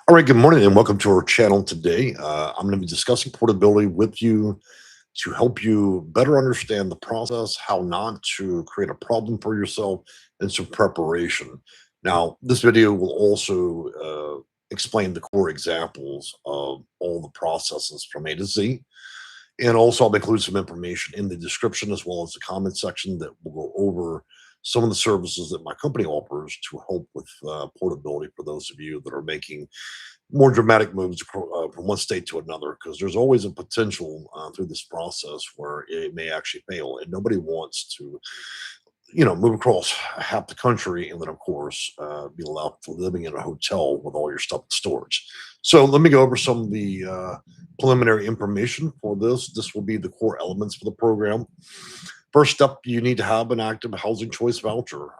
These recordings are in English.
All right, good morning and welcome to our channel today. I'm going to be discussing portability with you to help you better understand the process, how not to create a problem for yourself, and some preparation. Now, this video will also explain the core examples of all the processes from A to Z. And also, I'll include some information in the description as well as the comment section that will go over some of the services that my company offers to help with portability for those of you that are making more dramatic moves from one state to another, because there's always a potential through this process where it may actually fail, and nobody wants to, move across half the country and then, of course, be allowed for living in a hotel with all your stuff in storage. So let me go over some of the preliminary information for this. This will be the core elements for the program. First up, you need to have an active housing choice voucher.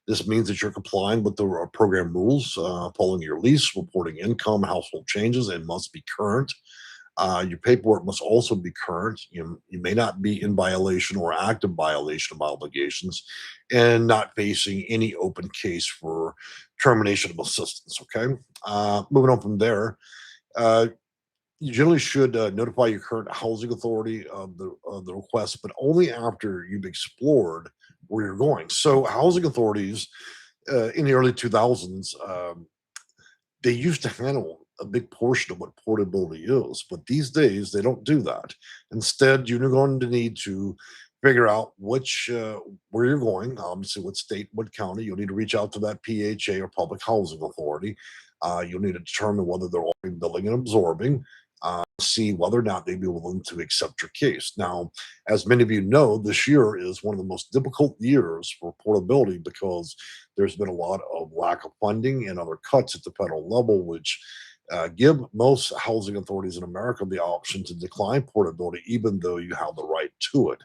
This means that you're complying with the program rules, following your lease, reporting income, household changes, and must be current. Your paperwork must also be current. You may not be in violation or active violation of obligations and not facing any open case for termination of assistance. Okay. Moving on from there, uh, you generally should notify your current housing authority of the request, but only after you've explored where you're going. So, housing authorities in the early 2000s, they used to handle a big portion of what portability is, but these days they don't do that. Instead, you're going to need to figure out which where you're going, obviously what state, what county. You'll need to reach out to that PHA or public housing authority. You'll need to determine whether they're already building and absorbing. See whether or not they'd be willing to accept your case. Now, as many of you know, this year is one of the most difficult years for portability because there's been a lot of lack of funding and other cuts at the federal level, which give most housing authorities in America the option to decline portability, even though you have the right to it.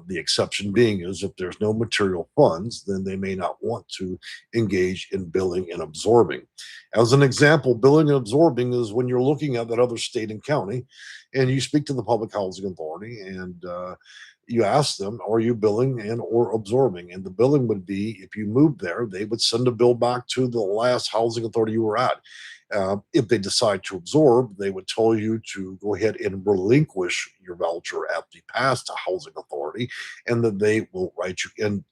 The exception being is if there's no material funds, then they may not want to engage in billing and absorbing. As an example, billing and absorbing is when you're looking at that other state and county and you speak to the public housing authority and you ask them, are you billing and or absorbing? And the billing would be if you moved there, they would send a bill back to the last housing authority you were at. If they decide to absorb, they would tell you to go ahead and relinquish your voucher at the past housing authority, and then they will write you in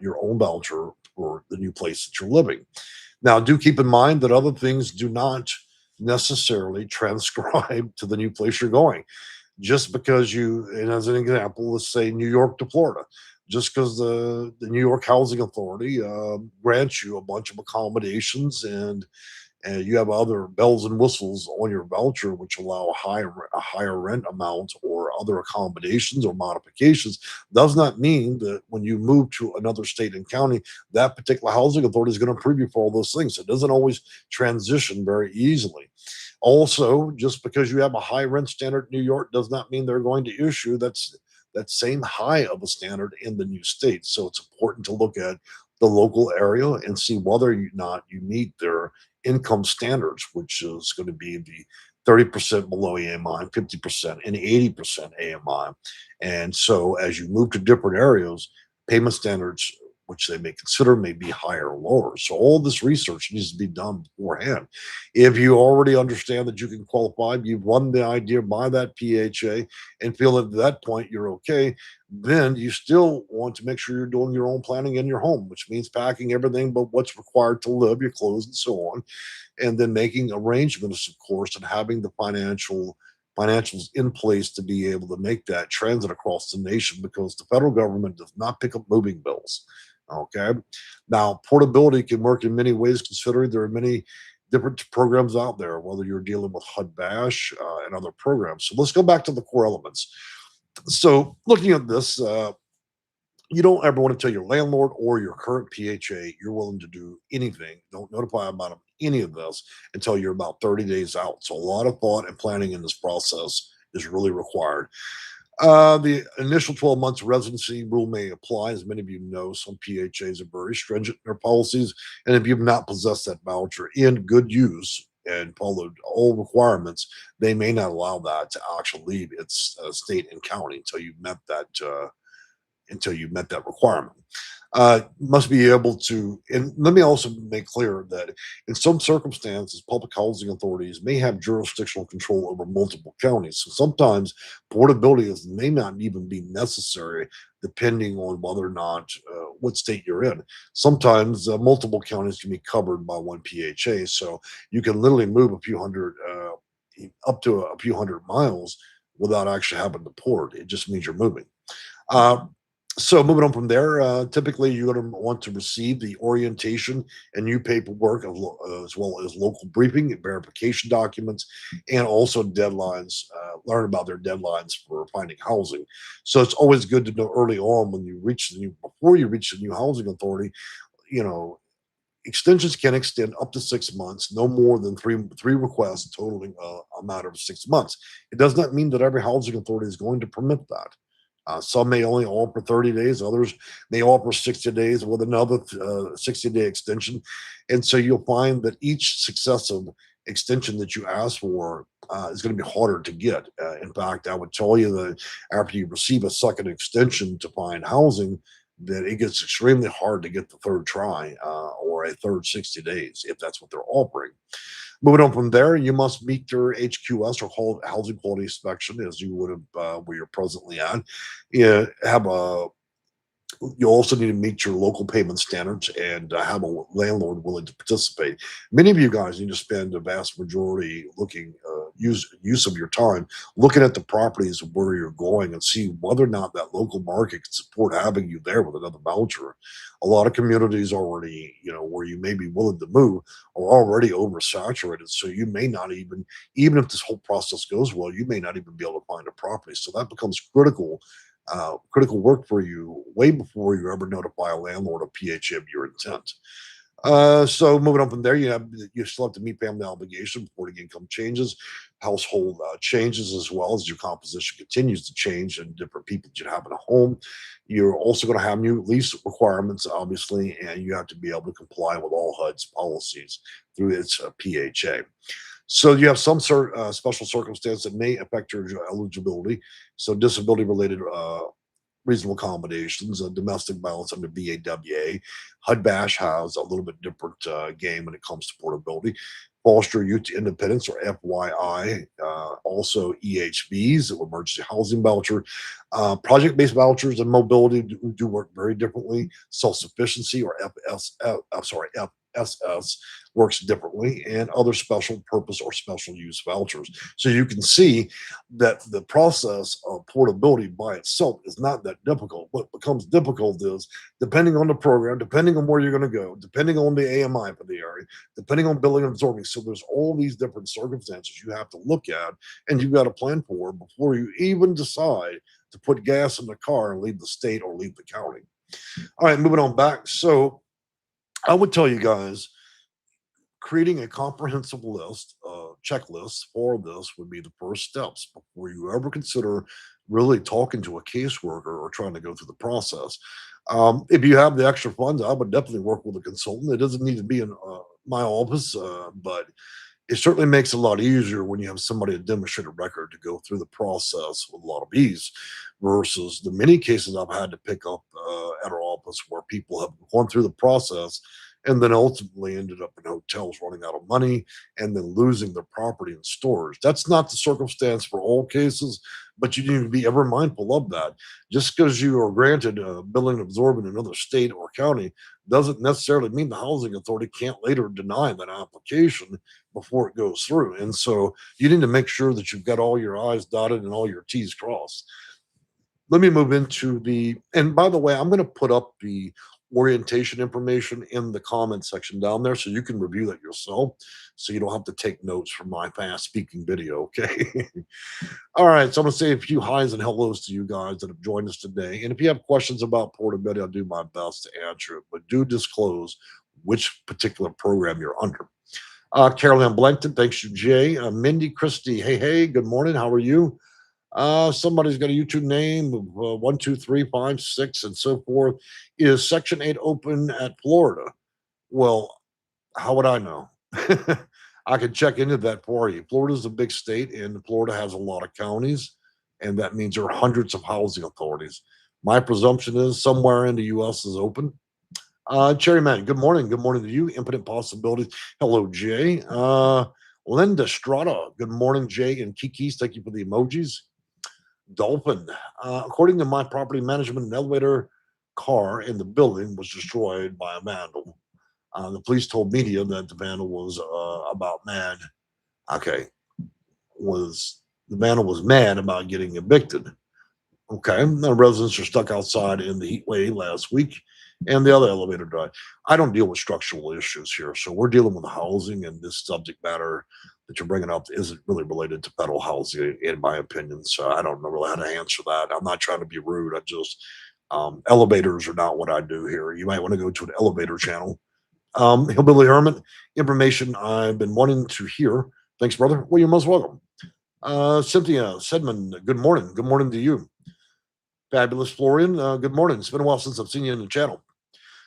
your own voucher for the new place that you're living. Now, do keep in mind that other things do not necessarily transcribe to the new place you're going. Just because you, and as an example, let's say New York to Florida, just because the New York Housing Authority grants you a bunch of accommodations and you have other bells and whistles on your voucher which allow a higher rent amount or other accommodations or modifications, does not mean that when you move to another state and county, that particular housing authority is going to approve you for all those things. It doesn't always transition very easily. Also, just because you have a high rent standard in New York does not mean they're going to issue that same high of a standard in the new state. So it's important to look at the local area and see whether or not you meet their income standards, which is going to be the 30% below AMI, 50%, and 80% AMI. And so as you move to different areas, payment standards, which they may consider, may be higher or lower. So all this research needs to be done beforehand. If you already understand that you can qualify, you've run the idea by that PHA and feel that at that point you're okay, then you still want to make sure you're doing your own planning in your home, which means packing everything but what's required to live, your clothes and so on, and then making arrangements, of course, and having the financials in place to be able to make that transit across the nation because the federal government does not pick up moving bills. Okay. Now, portability can work in many ways, considering there are many different programs out there, whether you're dealing with HUD Bash and other programs. So let's go back to the core elements. So, looking at this, you don't ever want to tell your landlord or your current PHA you're willing to do anything. Don't notify them about any of this until you're about 30 days out. So, a lot of thought and planning in this process is really required. The initial 12 months residency rule may apply. As many of you know, some PHAs are very stringent in their policies. And if you've not possessed that voucher in good use and followed all requirements, they may not allow that to actually leave its state and county until you've met that requirement. Must be able to, and let me also make clear that in some circumstances, public housing authorities may have jurisdictional control over multiple counties. So sometimes portability may not even be necessary, depending on whether or not what state you're in. Sometimes multiple counties can be covered by one PHA, so you can literally move a few hundred, up to a few hundred miles without actually having to port. It just means you're moving. Uh, so moving on from there, typically you're going to want to receive the orientation and new paperwork as well as local briefing and verification documents, and also deadlines. Learn about their deadlines for finding housing. So it's always good to know early on when you reach the new before you reach the new housing authority. You know, extensions can extend up to 6 months, no more than three requests totaling a matter of 6 months. It does not mean that every housing authority is going to permit that. Some may only offer 30 days, others may offer 60 days with another 60-day extension. And so you'll find that each successive extension that you ask for is going to be harder to get. In fact, I would tell you that after you receive a second extension to find housing, that it gets extremely hard to get the third try or a third 60 days if that's what they're offering. Moving on from there, you must meet your HQS or housing quality inspection as you would have where you're presently at. Yeah, have a you also need to meet your local payment standards and have a landlord willing to participate. Many of you guys need to spend the vast majority looking use of your time looking at the properties of where you're going and see whether or not that local market can support having you there with another voucher. A lot of communities already, where you may be willing to move, are already oversaturated. So you may not even if this whole process goes well, you may not even be able to find a property. So that becomes critical work for you way before you ever notify a landlord or PHA of your intent. So moving on from there, you still have to meet family obligation, reporting income changes, household changes, as well as your composition continues to change and different people that you have in a home. You're also going to have new lease requirements, obviously, and you have to be able to comply with all HUD's policies through its PHA. So you have some special circumstance that may affect your eligibility. So disability related reasonable accommodations, domestic violence under BAWA. HUD Bash has a little bit different game when it comes to portability. Foster Youth Independence or FYI, also EHVs, emergency housing voucher, project-based vouchers and mobility do work very differently. Self-sufficiency or FSS works differently, and other special purpose or special use vouchers. So you can see that the process of portability by itself is not that difficult. What becomes difficult is depending on the program, depending on where you're going to go, depending on the AMI for the area, depending on billing and absorbing. So there's all these different circumstances you have to look at and you've got to plan for before you even decide to put gas in the car and leave the state or leave the county. All right, moving on back. So I would tell you guys creating a comprehensive checklist for this would be the first steps before you ever consider really talking to a caseworker or trying to go through the process. If you have the extra funds, I would definitely work with a consultant. It doesn't need to be in my office, but it certainly makes it a lot easier when you have somebody to demonstrate a record to go through the process with a lot of ease versus the many cases I've had to pick up at our office where people have gone through the process and then ultimately ended up in hotels running out of money and then losing their property in storage. That's not the circumstance for all cases, but you need to be ever mindful of that. Just because you are granted billing and absorbing in another state or county doesn't necessarily mean the housing authority can't later deny that application before it goes through. And so you need to make sure that you've got all your I's dotted and all your T's crossed. Let me move into and by the way, I'm going to put up the orientation information in the comment section down there so you can review that yourself so you don't have to take notes from my fast speaking video. Okay. All right. So I'm going to say a few highs and hellos to you guys that have joined us today. And if you have questions about portability, I'll do my best to answer it, but do disclose which particular program you're under. Caroline Blankton, thanks you, Jay. Mindy Christie, hey, good morning. How are you? Somebody's got a YouTube name of 12356 and so forth. Is Section 8 open at Florida? Well, how would I know? I could check into that for you. Florida's a big state, and Florida has a lot of counties, and that means there are hundreds of housing authorities. My presumption is somewhere in the U.S. is open. Cherry Man, good morning. Good morning to you. Infinite Possibilities. Hello, Jay. Linda Strata, good morning, Jay and Kiki's. Thank you for the emojis. Dolphin, according to my property management, an elevator car in the building was destroyed by a vandal. The police told media that the vandal was about mad. Okay, was the vandal was mad about getting evicted. Okay, the residents are stuck outside in the heat wave last week, and the other elevator died. I don't deal with structural issues here, so we're dealing with housing, and this subject matter that you're bringing up isn't really related to federal housing, in my opinion. So I don't know really how to answer that. I'm not trying to be rude. I just elevators are not what I do here. You might want to go to an elevator channel. Hillbilly Hermit, information I've been wanting to hear. Thanks, brother. Well, you're most welcome. Cynthia Sedman, good morning. Good morning to you. Fabulous Florian, good morning. It's been a while since I've seen you in the channel.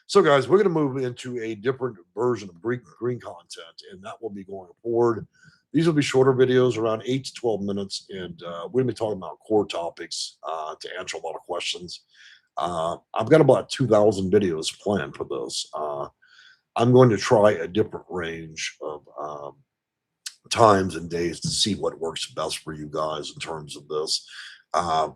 So, guys, we're going to move into a different version of green content, and that will be going forward. These will be shorter videos, around 8 to 12 minutes, and we're going to be talking about core topics to answer a lot of questions. I've got about 2,000 videos planned for this. I'm going to try a different range of times and days to see what works best for you guys in terms of this. I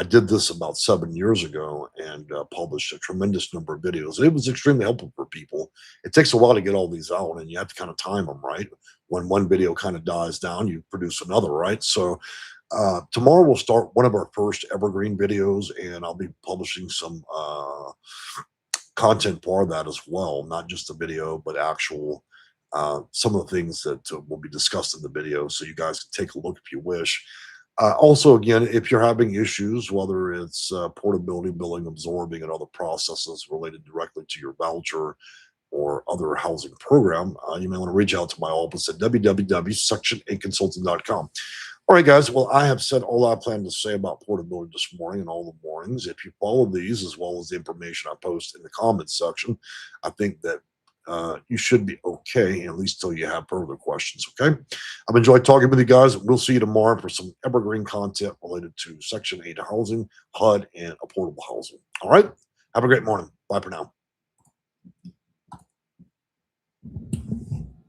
did this about 7 years ago and published a tremendous number of videos. It was extremely helpful for people. It takes a while to get all these out, and you have to kind of time them right. When one video kind of dies down, you produce another, right? So tomorrow we'll start one of our first evergreen videos, and I'll be publishing some content for that as well, not just the video, but actual some of the things that will be discussed in the video, so you guys can take a look if you wish. Also, again, if you're having issues, whether it's portability, billing, absorbing, and other processes related directly to your voucher or other housing program, you may want to reach out to my office at www.section8consulting.com. All right, guys. Well, I have said all I plan to say about portability this morning and all the mornings. If you follow these as well as the information I post in the comments section, I think that you should be okay, at least till you have further questions. Okay. I've enjoyed talking with you guys. We'll see you tomorrow for some evergreen content related to Section 8 housing, HUD, and affordable housing. All right. Have a great morning. Bye for now.